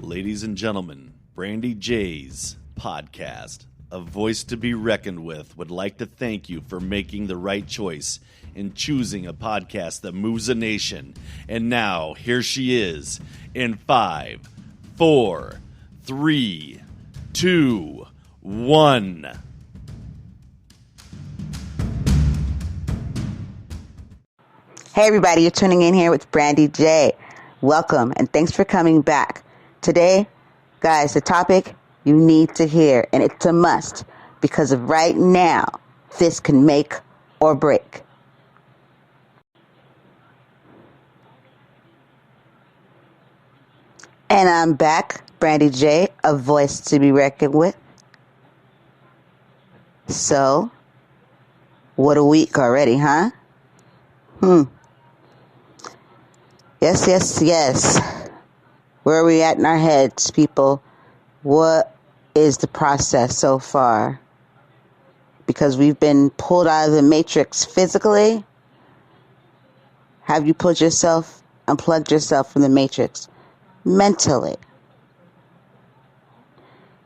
Ladies and gentlemen, Brandy J's podcast, A Voice to be Reckoned With, would like to thank you for making the right choice in choosing a podcast that moves a nation. And now, here she is in 5, 4, 3, 2, 1. Hey everybody, you're tuning in here with Brandy J. Welcome and thanks for coming back. Today, guys, the topic you need to hear, and it's a must because of right now, this can make or break. And I'm back, Brandy J, a voice to be reckoned with. So, what a week already, huh? Yes. Where are we at in our heads, people? What is the process so far? Because we've been pulled out of the matrix physically. Have you unplugged yourself from the matrix mentally?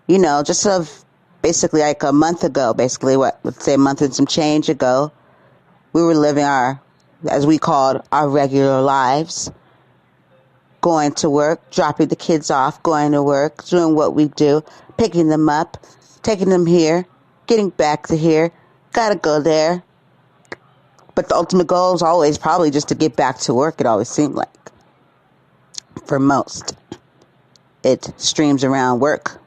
You know, just basically like a month ago, let's say a month and some change ago, we were living as we called our regular lives. Going to work, dropping the kids off, going to work, doing what we do, picking them up, taking them here, getting back to here, gotta go there. But the ultimate goal is always probably just to get back to work, it always seemed like. For most. It streams around work.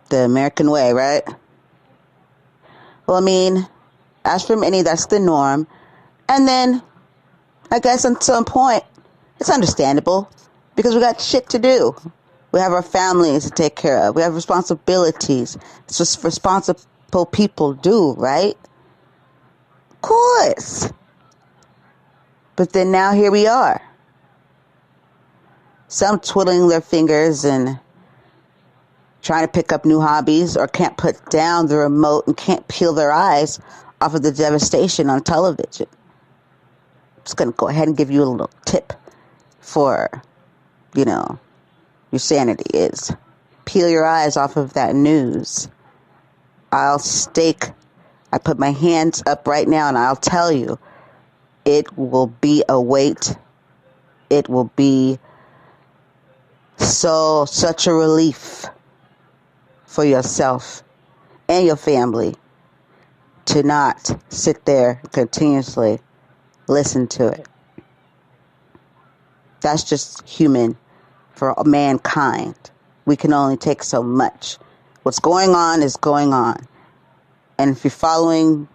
The American way, right? Well, I mean, as for many, that's the norm. And then, I guess at some point, it's understandable because we got shit to do. We have our families to take care of. We have responsibilities. It's just responsible people do, right? Of course. But then now here we are. Some twiddling their fingers and trying to pick up new hobbies or can't put down the remote and can't peel their eyes off of the devastation on television. I'm just going to go ahead and give you a little tip for, your sanity is peel your eyes off of that news. I put my hands up right now and I'll tell you, it will be a weight. It will be such a relief for yourself and your family to not sit there continuously listen to it. That's just human for mankind. We can only take so much. What's going on is going on. And if you're following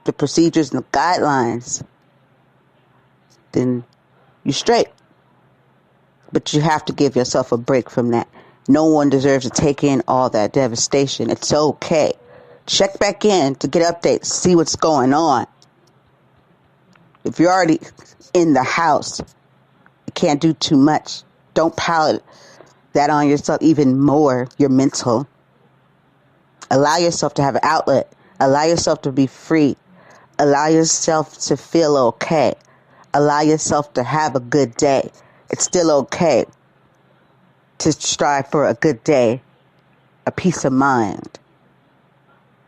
the procedures and the guidelines, then you're straight. But you have to give yourself a break from that. No one deserves to take in all that devastation. It's okay. Check back in to get updates, see what's going on. If you're already in the house, you can't do too much. Don't pile that on yourself even more, your mental. Allow yourself to have an outlet. Allow yourself to be free. Allow yourself to feel okay. Allow yourself to have a good day. It's still okay to strive for a good day, a peace of mind.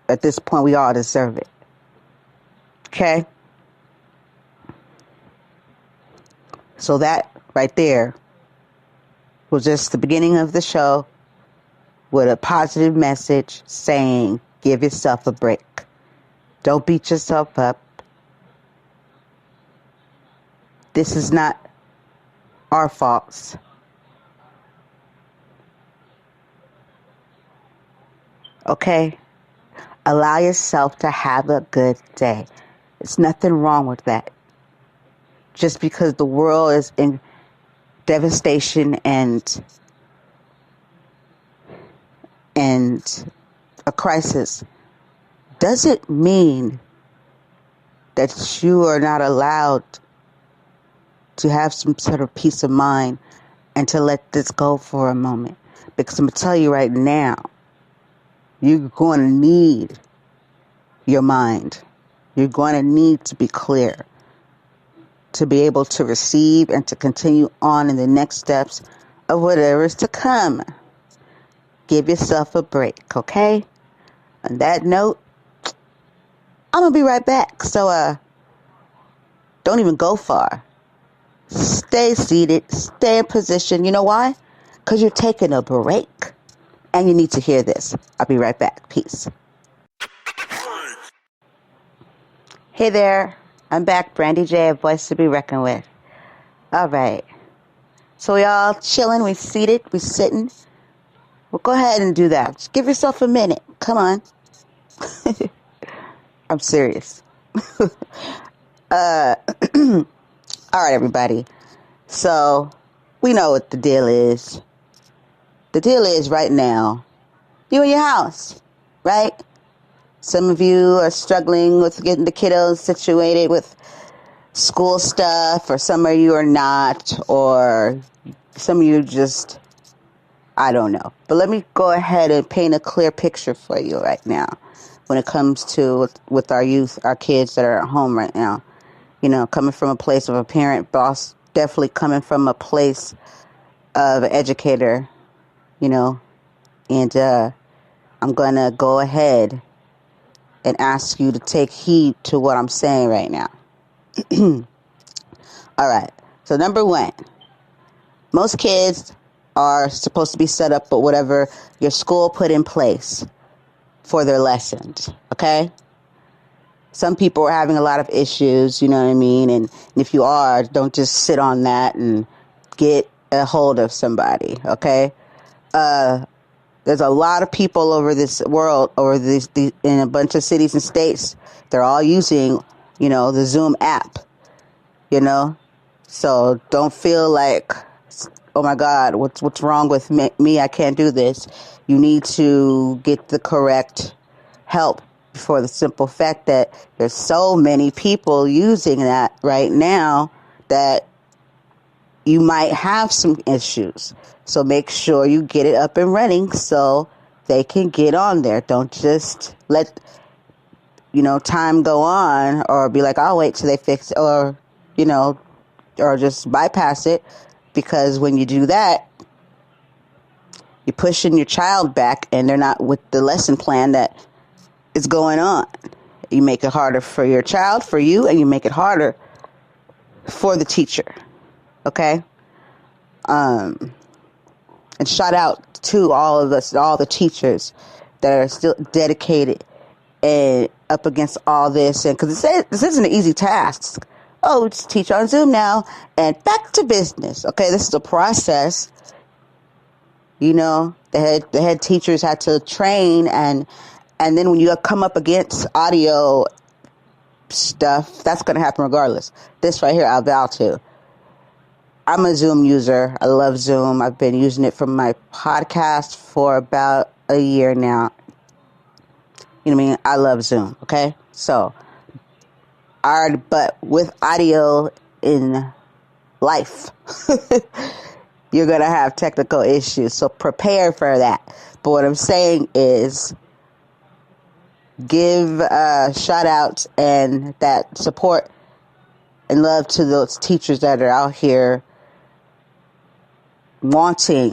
At this point, we all deserve it. Okay? So that right there was just the beginning of the show with a positive message saying, give yourself a break. Don't beat yourself up. This is not our faults. Okay? Allow yourself to have a good day. There's nothing wrong with that. Just because the world is in devastation and a crisis doesn't mean that you are not allowed to have some sort of peace of mind and to let this go for a moment. Because I'm going to tell you right now, you're going to need your mind. You're going to need to be clear. to be able to receive and to continue on in the next steps of whatever is to come. Give yourself a break, okay? On that note, I'm going to be right back. So, don't even go far. Stay seated. Stay in position. You know why? Because you're taking a break. And you need to hear this. I'll be right back. Peace. Hey there. I'm back. Brandy J, a voice to be reckoned with. All right. So we all chilling. We seated. We sitting. Well, go ahead and do that. Just give yourself a minute. Come on. I'm serious. All right, everybody. So we know what the deal is. The deal is right now, you in your house, right? Some of you are struggling with getting the kiddos situated with school stuff, or some of you are not, or some of you just, I don't know. But let me go ahead and paint a clear picture for you right now when it comes to with our youth, our kids that are at home right now. You know, coming from a place of a parent, boss, definitely coming from a place of an educator, you know, and I'm going to go ahead and ask you to take heed to what I'm saying right now. All right. So number one, most kids are supposed to be set up with whatever your school put in place for their lessons. Okay. Some people are having a lot of issues, you know what I mean? And if you are, don't just sit on that and get a hold of somebody. Okay. There's a lot of people over this world, over these in a bunch of cities and states. They're all using, you know, the Zoom app, you know. So don't feel like, oh my God, what's wrong with me? I can't do this. You need to get the correct help for the simple fact that there's so many people using that right now that you might have some issues. So make sure you get it up and running so they can get on there. Don't just let, you know, time go on or be like, I'll wait till they fix it, or, you know, or just bypass it. Because when you do that, you're pushing your child back and they're not with the lesson plan that is going on. You make it harder for your child, for you, and you make it harder for the teacher. Okay? And shout out to all of us, all the teachers that are still dedicated and up against all this. And because this isn't an easy task. Oh, just teach on Zoom now and back to business. Okay, this is a process. You know, the head teachers had to train, and then when you come up against audio stuff, that's going to happen regardless. This right here, I'll vow to. I'm a Zoom user. I love Zoom. I've been using it for my podcast for about a year now. You know what I mean? I love Zoom. Okay, so. But with audio in life, you're going to have technical issues. So prepare for that. But what I'm saying is give shout outs and that support and love to those teachers that are out here wanting,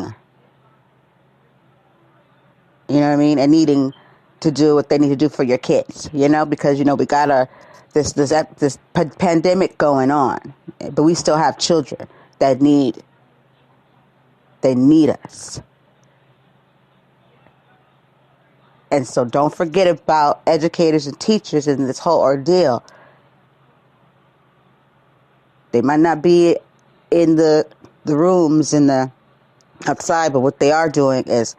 you know what I mean, and needing to do what they need to do for your kids, you know, because, you know, we got this pandemic going on, but we still have children that need us. And so don't forget about educators and teachers in this whole ordeal. They might not be in the rooms in the outside, but what they are doing is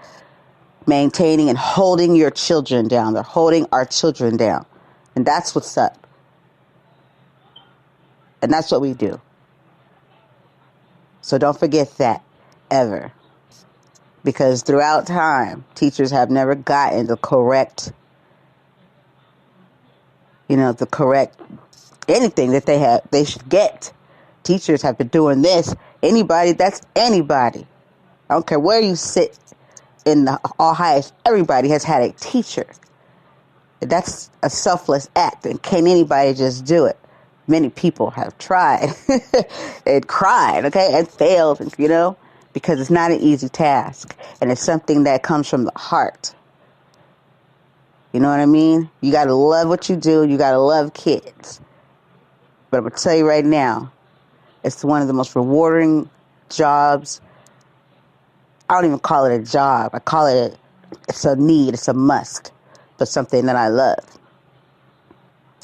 maintaining and holding your children down. They're holding our children down. And that's what's up. And that's what we do. So don't forget that ever. Because throughout time, teachers have never gotten the correct anything that they should get. Teachers have been doing this. That's anybody. I don't care where you sit in the all highest. Everybody has had a teacher. That's a selfless act, and can't anybody just do it? many people have tried and cried, okay, and failed, because it's not an easy task. And it's something that comes from the heart. You know what I mean? You got to love what you do. You got to love kids. But I'm going to tell you right now, it's one of the most rewarding jobs. I don't even call it a job. I call it's a need. It's a must. But something that I love.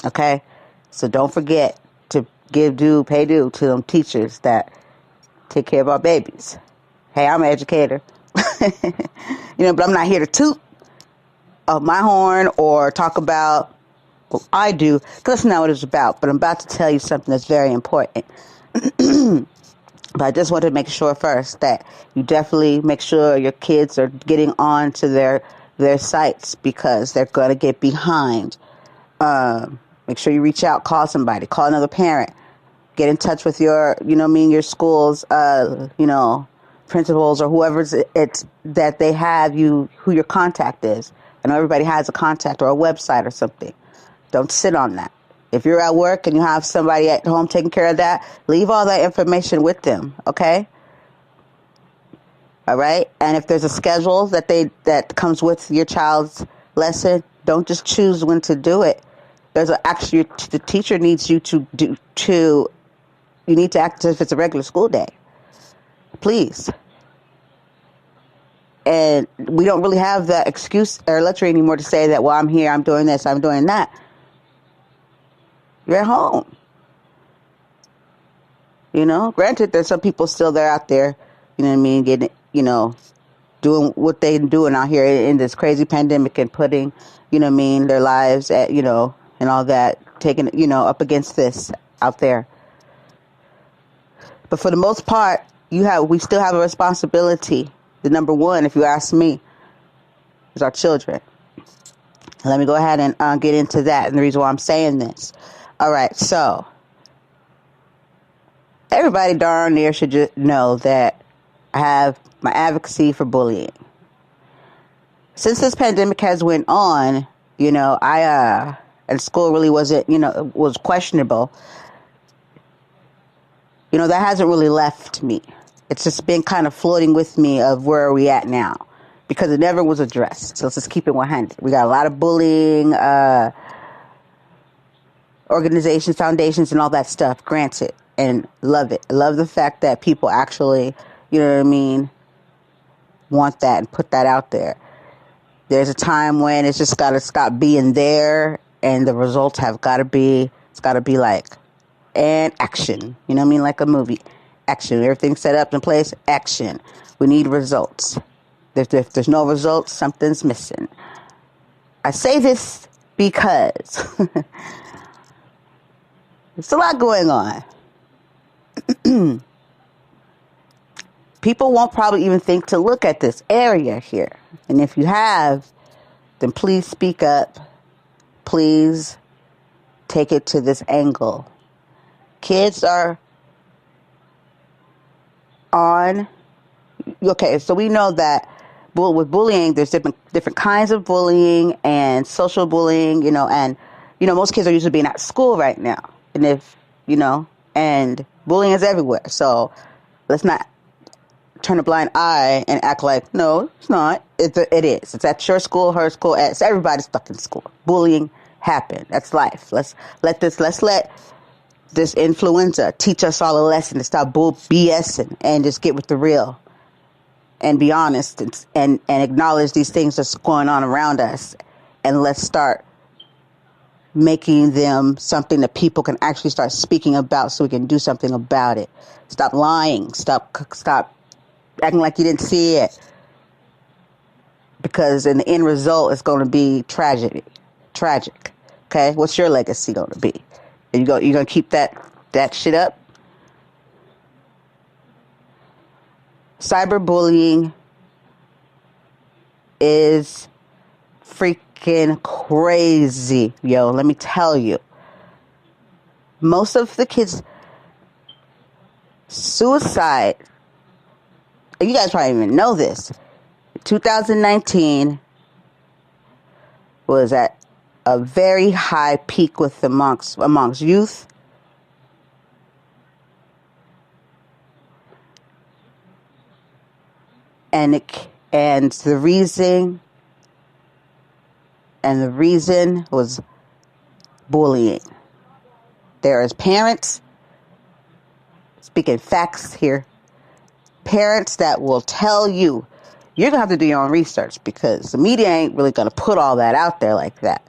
Okay? So don't forget to pay due to them teachers that take care of our babies. Hey, I'm an educator. But I'm not here to toot my horn or talk about what I do, because that's not what it's about. But I'm about to tell you something that's very important. But I just want to make sure first that you definitely make sure your kids are getting on to their sites, because they're going to get behind. Make sure you reach out, call somebody, call another parent, get in touch with your, your school's, principals or whoever's it's that they have who your contact is. I know everybody has a contact or a website or something. Don't sit on that. If you're at work and you have somebody at home taking care of that, leave all that information with them, okay? All right? And if there's a schedule that comes with your child's lesson, don't just choose when to do it. The teacher needs you you need to act as if it's a regular school day. Please. And we don't really have the excuse or luxury anymore to say that, well, I'm here, I'm doing this, I'm doing that. You're at home. Granted, there's some people still out there, getting, doing what they're doing out here in this crazy pandemic and putting, their lives at, and all that, taking, up against this out there. But for the most part, we still have a responsibility. The number one, if you ask me, is our children. Let me go ahead and get into that and the reason why I'm saying this. All right, so everybody darn near should just know that I have my advocacy for bullying. Since this pandemic has went on, I and school really wasn't, was questionable. That hasn't really left me. It's just been kind of floating with me of where are we at now, because it never was addressed. So let's just keep it 100. We got a lot of bullying, organizations, foundations, and all that stuff, granted, and love it. I love the fact that people actually, want that and put that out there. There's a time when it's just got to stop being there, and the results have got to be, it's got to be like, and action. Like a movie. Action. Everything's set up in place. Action. We need results. If there's no results, something's missing. I say this because there's a lot going on. People won't probably even think to look at this area here. And if you have, then please speak up. Please take it to this angle. Kids are on. Okay, so we know that with bullying, there's different kinds of bullying and social bullying, and, most kids are used to being at school right now. And and bullying is everywhere. So let's not turn a blind eye and act like, no, it's not. It is. It's at your school, her school, it's everybody's stuck in school. Bullying happened. That's life. Let's let this influenza teach us all a lesson to stop BSing and just get with the real and be honest and acknowledge these things that's going on around us. And let's start making them something that people can actually start speaking about so we can do something about it. Stop lying. Stop acting like you didn't see it. Because in the end result, it's going to be tragic. Okay? What's your legacy going to be? You're going to keep that shit up? Cyberbullying is freaking crazy, yo. Let me tell you. Most of the kids' suicide, you guys probably even know this. 2019 was at a very high peak with amongst youth and the reason was bullying. There is parents, speaking facts here, parents that will tell you, you're going to have to do your own research because the media ain't really going to put all that out there like that.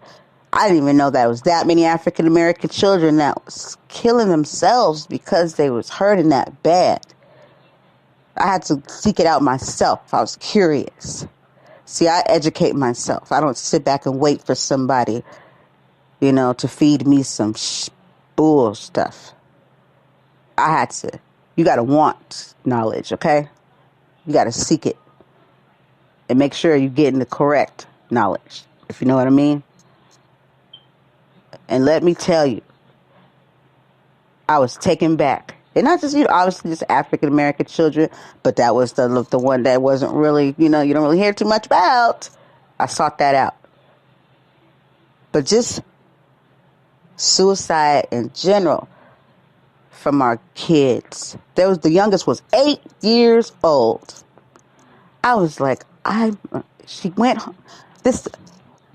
I didn't even know that it was that many African American children that was killing themselves because they was hurting that bad. I had to seek it out myself. I was curious. See, I educate myself. I don't sit back and wait for somebody, to feed me some bull stuff. You got to want knowledge, okay? You got to seek it and make sure you're getting the correct knowledge, if you know what I mean. And let me tell you, I was taken back. And not just, obviously just African American children, but that was the one that wasn't really, you don't really hear too much about. I sought that out. But just suicide in general from our kids. The youngest was 8 years old. I was like, she went home.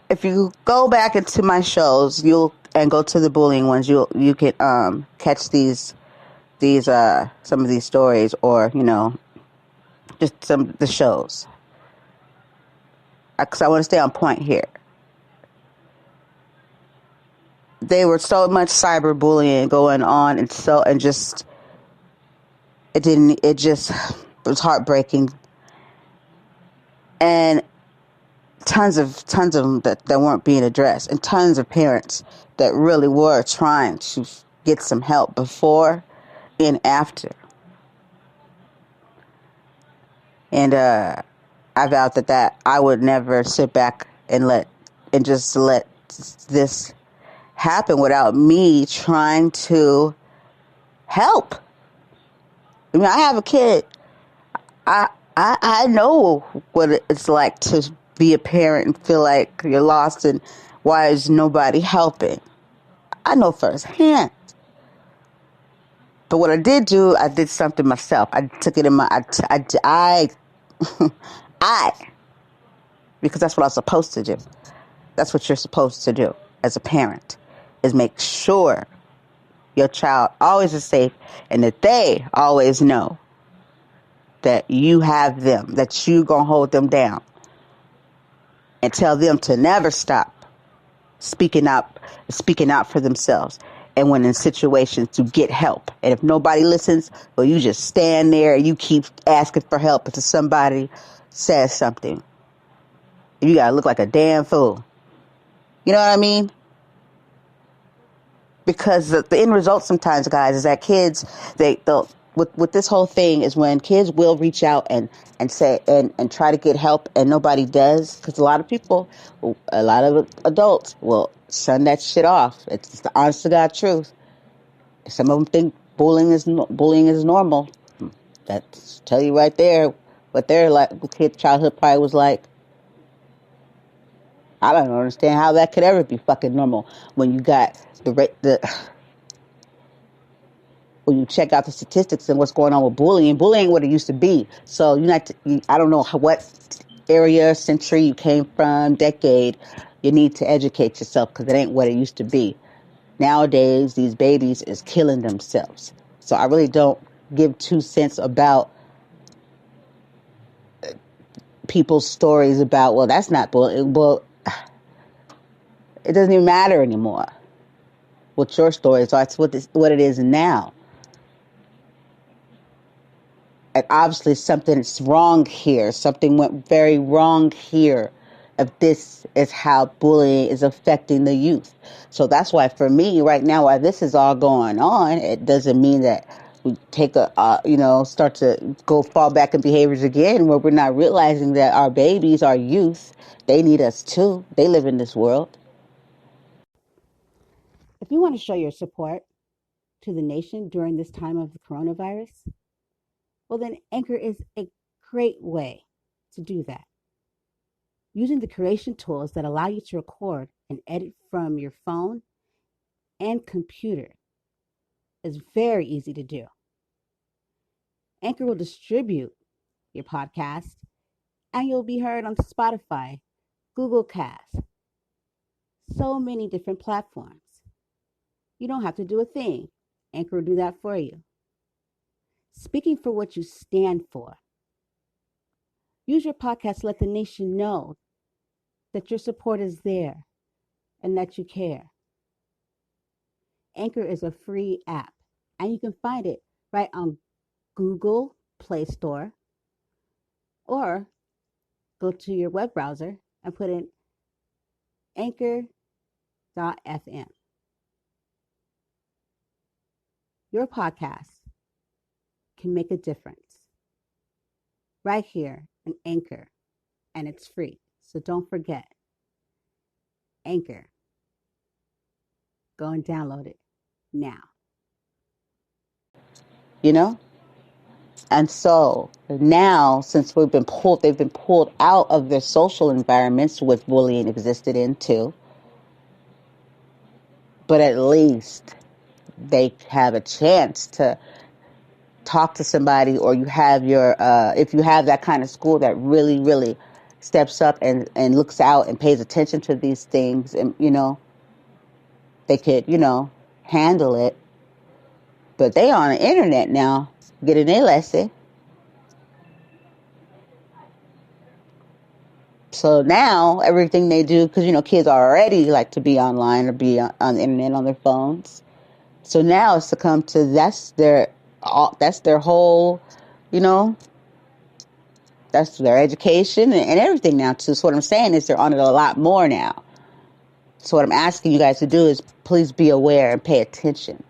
If you go back into my shows, and go to the bullying ones, you can catch these some of these stories, or just some of the shows, because I want to stay on point here. They were so much cyberbullying going on, and it was heartbreaking, and tons of them that weren't being addressed, and tons of parents that really were trying to get some help before and after. And I vowed that I would never sit back and just let this happen without me trying to help. I mean, I have a kid. I know what it's like to be a parent and feel like you're lost and why is nobody helping. I know firsthand. But what I did do, I did something myself. I took it in because that's what I was supposed to do. That's what you're supposed to do as a parent, is make sure your child always is safe and that they always know that you have them, that you gonna hold them down, and tell them to never stop speaking out for themselves. And when in situations, to get help. And if nobody listens, well, you just stand there and you keep asking for help until somebody says something. You gotta look like a damn fool. You know what I mean? Because the end result sometimes, guys, is that kids, with this whole thing is when kids will reach out and say and try to get help and nobody does, because a lot of adults will shun that shit off. It's the honest to God truth. Some of them think bullying is normal. That's tell you right there what their childhood probably was like. I don't understand how that could ever be fucking normal when you got when you check out the statistics and what's going on with bullying. Bullying ain't what it used to be. So I don't know what area, century you came from, decade. You need to educate yourself because it ain't what it used to be. Nowadays, these babies is killing themselves. So I really don't give 2 cents about people's stories about, well, that's not bullying. Well, it doesn't even matter anymore what your story is. So that's what it is now. And obviously something's wrong here. Something went very wrong here. If this is how bullying is affecting the youth. So that's why for me right now, while this is all going on, it doesn't mean that we take start to fall back in behaviors again where we're not realizing that our babies, our youth, they need us too. They live in this world. If you want to show your support to the nation during this time of the coronavirus, well, then Anchor is a great way to do that. Using the creation tools that allow you to record and edit from your phone and computer is very easy to do. Anchor will distribute your podcast And you'll be heard on Spotify, Google Cast, so many different platforms. You don't have to do a thing. Anchor will do that for you. Speaking for what you stand for. Use your podcast to let the nation know that your support is there and that you care. Anchor is a free app, and you can find it right on Google Play Store, or go to your web browser and put in anchor.fm. Your podcast can make a difference right here in Anchor, and it's free. So don't forget, Anchor. Go and download it now. You know? And so now, since they've been pulled out of their social environments, which bullying existed in too, but at least they have a chance to talk to somebody, or you have your, if you have that kind of school that really, really steps up and looks out and pays attention to these things, and, they could, handle it. But they on the internet now, getting their lesson. So now everything they do, because, kids already like to be online or be on the internet on their phones. So now it's succumbed to that's their whole, that's their education and everything now too. So what I'm saying is they're on it a lot more now. So what I'm asking you guys to do is please be aware and pay attention,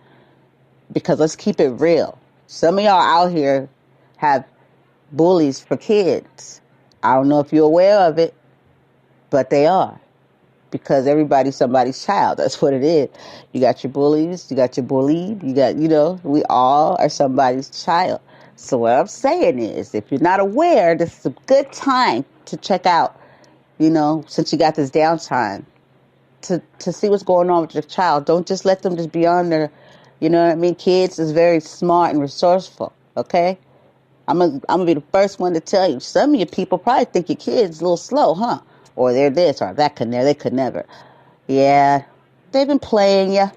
because let's keep it real. Some of y'all out here have bullies for kids. I don't know if you're aware of it, but they are, because everybody's somebody's child. That's what it is. You got your bullies, you got your bullied, you got, we all are somebody's child. So what I'm saying is, if you're not aware, this is a good time to check out, since you got this downtime, to see what's going on with your child. Don't just let them just be on their, Kids is very smart and resourceful, okay? I'm gonna be the first one to tell you. Some of you people probably think your kid's a little slow, huh? Or they're this or that. They could never. Yeah, they've been playing you.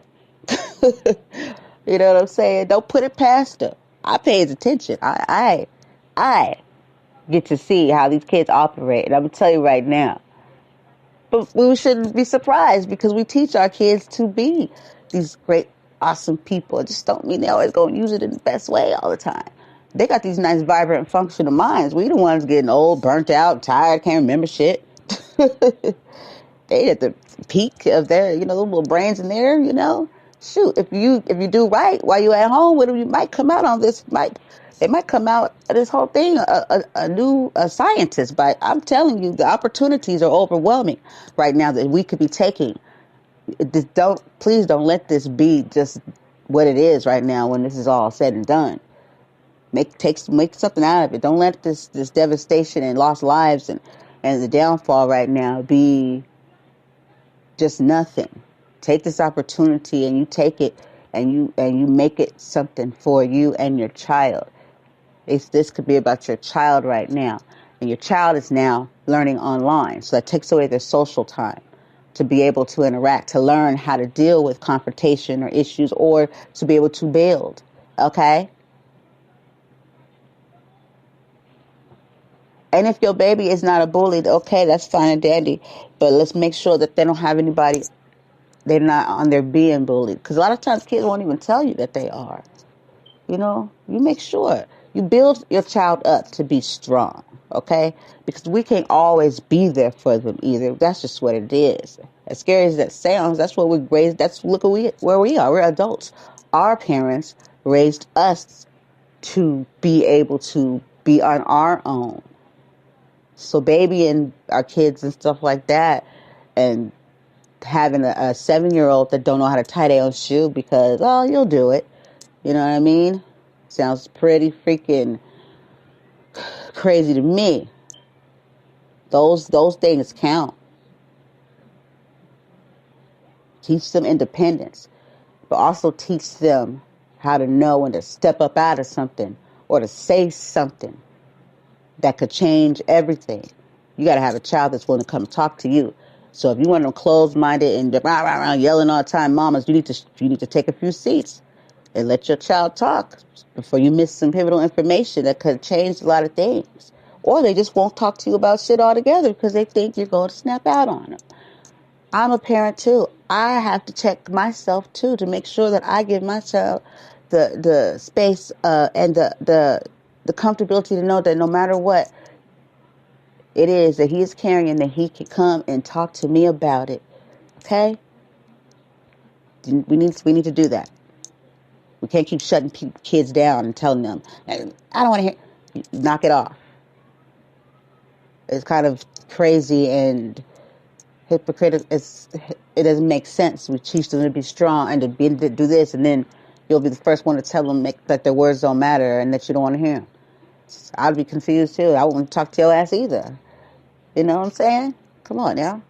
You know what I'm saying? Don't put it past them. I pays attention. I get to see how these kids operate, and I'm gonna tell you right now. But we shouldn't be surprised, because we teach our kids to be these great, awesome people. It just don't mean they always gonna use it in the best way all the time. They got these nice, vibrant, functional minds. We the ones getting old, burnt out, tired, can't remember shit. They at the peak of their, little brains in there, Shoot, if you do right while you at home with them, you might come out on this. They might come out of this whole thing a new scientist. But I'm telling you, the opportunities are overwhelming right now that we could be taking. Please don't let this be just what it is right now when this is all said and done. Make something out of it. Don't let this devastation and lost lives and the downfall right now be just nothing. Take this opportunity and you take it and you make it something for you and your child. This could be about your child right now, and your child is now learning online, so that takes away their social time to be able to interact, to learn how to deal with confrontation or issues, or to be able to build. Okay. And if your baby is not a bully, okay, that's fine and dandy. But let's make sure that they don't have anybody, they're not on their being bullied. Because a lot of times kids won't even tell you that they are. You make sure. You build your child up to be strong, okay? Because we can't always be there for them either. That's just what it is. As scary as that sounds, that's what we raised. Look at where we are. We're adults. Our parents raised us to be able to be on our own. So babying our kids and stuff like that, and having a 7-year-old that don't know how to tie their own shoe because, you'll do it. You know what I mean? Sounds pretty freaking crazy to me. Those things count. Teach them independence, but also teach them how to know when to step up out of something or to say something. that could change everything. You got to have a child that's willing to come talk to you. So if you want them closed-minded and rah, rah, rah, yelling all the time, mamas, you need to take a few seats and let your child talk before you miss some pivotal information that could change a lot of things. Or they just won't talk to you about shit altogether because they think you're going to snap out on them. I'm a parent too. I have to check myself too to make sure that I give my child the space and the comfortability to know that no matter what it is that he is carrying, that he can come and talk to me about it. Okay? We need to do that. We can't keep shutting kids down and telling them, I don't want to hear. Knock it off. It's kind of crazy and hypocritical. It doesn't make sense. We teach them to be strong and to do this, and then you'll be the first one to tell them that their words don't matter and that you don't want to hear them. I'd be confused too. I wouldn't talk to your ass either. You know what I'm saying? Come on now.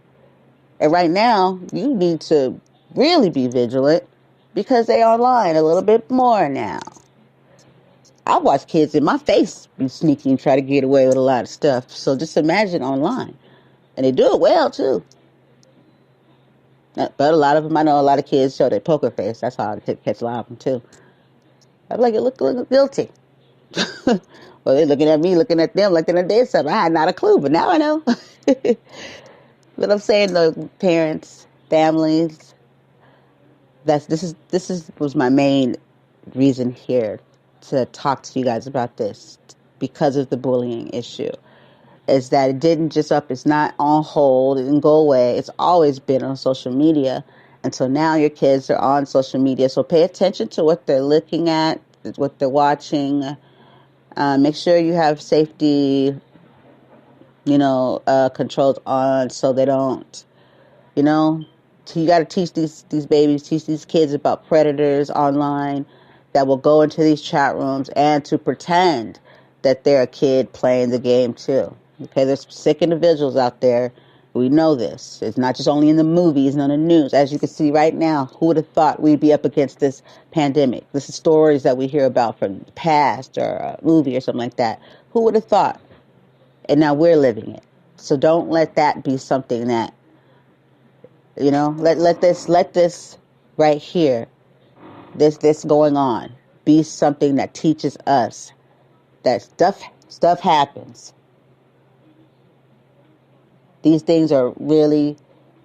And right now, you need to really be vigilant because they're online a little bit more now. I watch kids in my face be sneaky and try to get away with a lot of stuff. So just imagine online. And they do it well, too. But a lot of them, I know a lot of kids show their poker face. That's how I catch a lot of them, too. I'm like, you look guilty. Well, they're looking at me, looking at them, like they did something. I had not a clue, but now I know. But I'm saying, the parents, families, this was my main reason here to talk to you guys about this because of the bullying issue. Is that it didn't just up, it's not on hold, it didn't go away. It's always been on social media. And so now your kids are on social media. So pay attention to what they're looking at, what they're watching. Make sure you have safety, controls on so they don't, so you got to teach these babies, teach these kids about predators online that will go into these chat rooms and to pretend that they're a kid playing the game too. Okay, there's sick individuals out there. We know this. It's not just only in the movies and on the news. As you can see right now, who would have thought we'd be up against this pandemic? This is stories that we hear about from the past or a movie or something like that. Who would have thought? And now we're living it. So don't let that be something that, let this right here, this going on, be something that teaches us that stuff happens. These things are really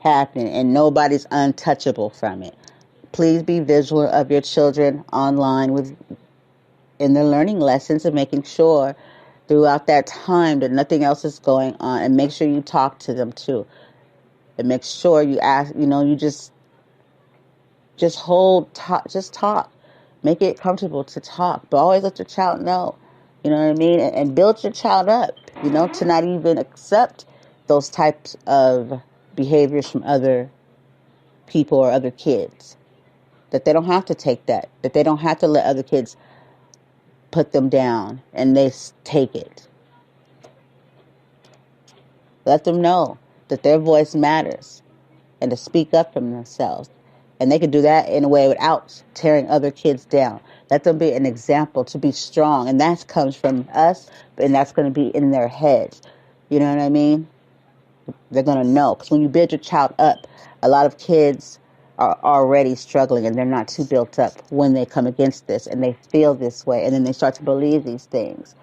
happening, and nobody's untouchable from it. Please be vigilant of your children online in their learning lessons and making sure throughout that time that nothing else is going on, and make sure you talk to them too. And make sure you ask, you just talk. Make it comfortable to talk, but always let your child know, you know what I mean? And build your child up, to not even accept those types of behaviors from other people or other kids. That they don't have to take that they don't have to let other kids put them down and they take it. Let them know that their voice matters and to speak up for themselves. And they can do that in a way without tearing other kids down. Let them be an example to be strong. And that comes from us, and that's going to be in their heads. You know what I mean? They're going to know. Because when you build your child up, a lot of kids are already struggling and they're not too built up when they come against this and they feel this way. And then they start to believe these things.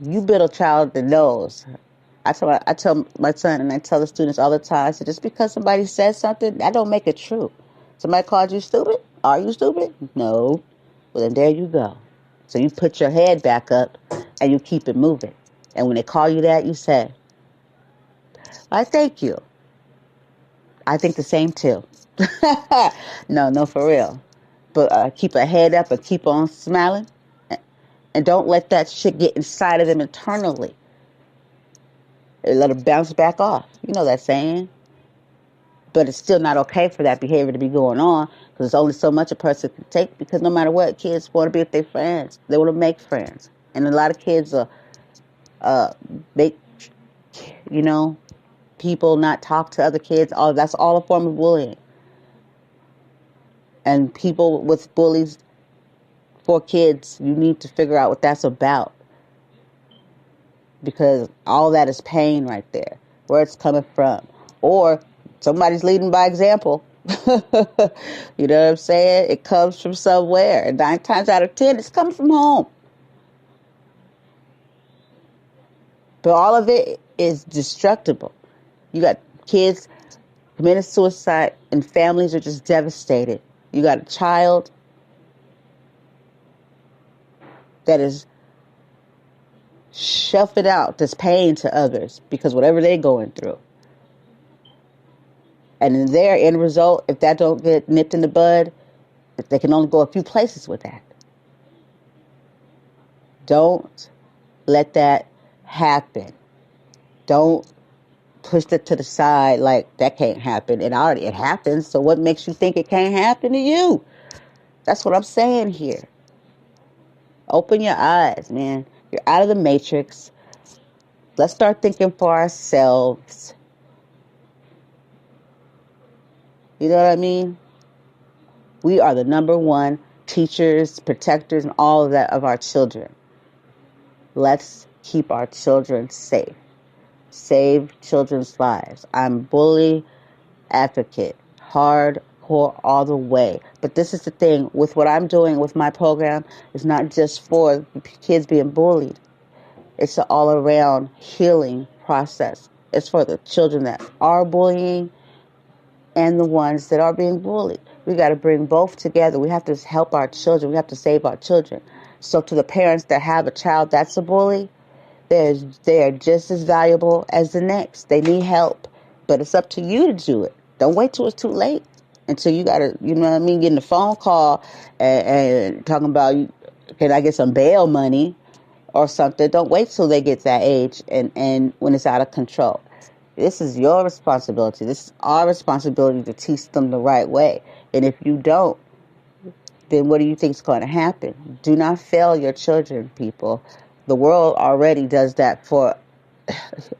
You build a child that knows. I tell my son and I tell the students all the time, I said, just because somebody says something, that don't make it true. Somebody called you stupid? Are you stupid? No. Well, then there you go. So you put your head back up and you keep it moving. And when they call you that, you say, I thank you. I think the same too. No, for real. But keep a head up and keep on smiling. And don't let that shit get inside of them internally. Let it bounce back off. You know that saying. But it's still not okay for that behavior to be going on because there's only so much a person can take because no matter what, kids want to be with their friends. They want to make friends. And a lot of kids make, people not talk to other kids. That's all a form of bullying. And people with bullies for kids, you need to figure out what that's about. because all that is pain right there, where it's coming from. Or somebody's leading by example. You know what I'm saying? It comes from somewhere. And 9 times out of 10, it's coming from home. But all of it is destructible. You got kids committing suicide and families are just devastated. You got a child that is shuffling out this pain to others because whatever they're going through. And in their end result, if that don't get nipped in the bud, they can only go a few places with that. Don't let that happen. Don't push it to the side like that can't happen. It happens, so what makes you think it can't happen to you? That's what I'm saying here. Open your eyes, man. You're out of the matrix. Let's start thinking for ourselves. You know what I mean? We are the number one teachers, protectors, and all of that of our children. Let's keep our children safe. Save children's lives. I'm bully advocate. Hardcore all the way. But this is the thing with what I'm doing with my program. It's not just for kids being bullied. It's an all-around healing process. It's for the children that are bullying and the ones that are being bullied. We got to bring both together. We have to help our children. We have to save our children. So to the parents that have a child that's a bully, they are just as valuable as the next. They need help. But it's up to you to do it. Don't wait till it's too late. Until you got to, you know what I mean, getting a phone call and talking about, can I get some bail money or something? Don't wait till they get that age and when it's out of control. This is your responsibility. This is our responsibility to teach them the right way. And if you don't, then what do you think is going to happen? Do not fail your children, people. The world already does that for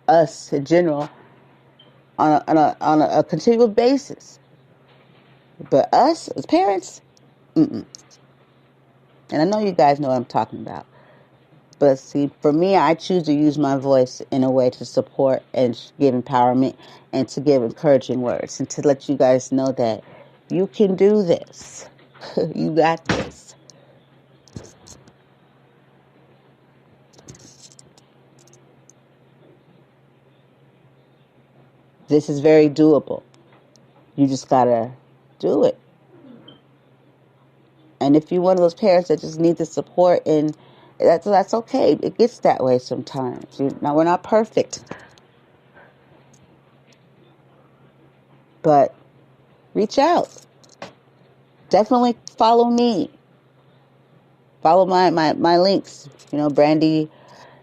us in general on a continual basis. But us as parents, And I know you guys know what I'm talking about. But see, for me, I choose to use my voice in a way to support and give empowerment and to give encouraging words and to let you guys know that you can do this. You got this. This is very doable. You just got to do it. And if you're one of those parents that just need the support, and that's okay. It gets that way sometimes. Now, we're not perfect. But reach out. Definitely follow me. Follow my links. Brandy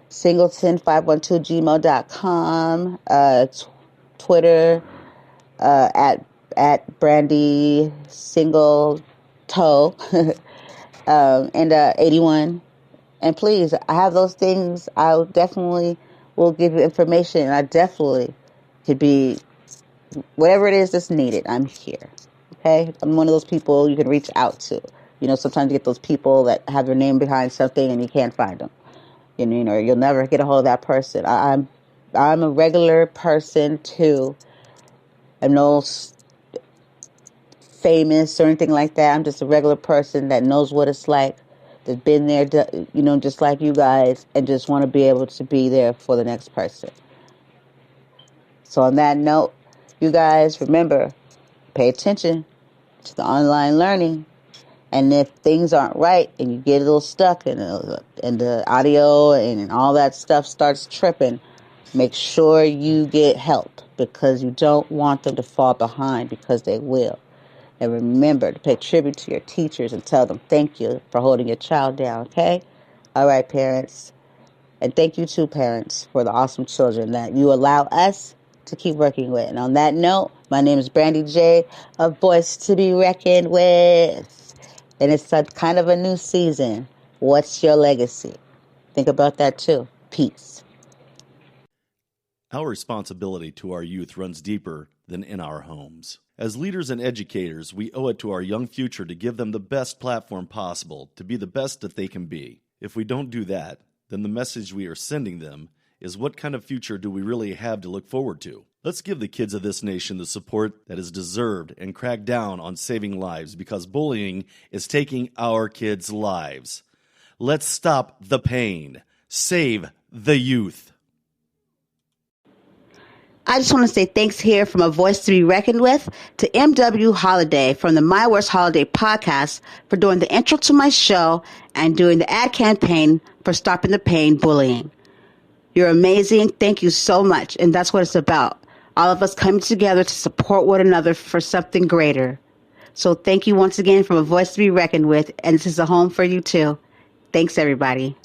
Singleton 512gmail.com, Twitter at Brandy Single Toe, and 81. And please, I have those things. I definitely will give you information. And I definitely could be whatever it is that's needed. I'm here. Okay, I'm one of those people you can reach out to. Sometimes you get those people that have their name behind something and you can't find them. Or you'll never get a hold of that person. I'm a regular person too. I'm no famous or anything like that. I'm just a regular person that knows what it's like, that's been there, just like you guys, and just want to be able to be there for the next person. So on that note, you guys, remember, pay attention to the online learning. And if things aren't right and you get a little stuck and the audio and all that stuff starts tripping, make sure you get help, because you don't want them to fall behind, because they will. And remember to pay tribute to your teachers and tell them thank you for holding your child down, okay? All right, parents. And thank you too, parents, for the awesome children that you allow us to keep working with. And on that note, my name is Brandy J, a voice to be reckoned with. And it's kind of a new season. What's your legacy? Think about that too. Peace. Our responsibility to our youth runs deeper than in our homes. As leaders and educators, we owe it to our young future to give them the best platform possible to be the best that they can be. If we don't do that, then the message we are sending them is what kind of future do we really have to look forward to? Let's give the kids of this nation the support that is deserved and crack down on saving lives, because bullying is taking our kids' lives. Let's stop the pain. Save the youth. I just want to say thanks here from a voice to be reckoned with to M.W. Holiday from the My Worst Holiday podcast for doing the intro to my show and doing the ad campaign for Stopping the Pain Bullying. You're amazing. Thank you so much. And that's what it's about. All of us coming together to support one another for something greater. So thank you once again from a voice to be reckoned with. And this is a home for you too. Thanks, everybody.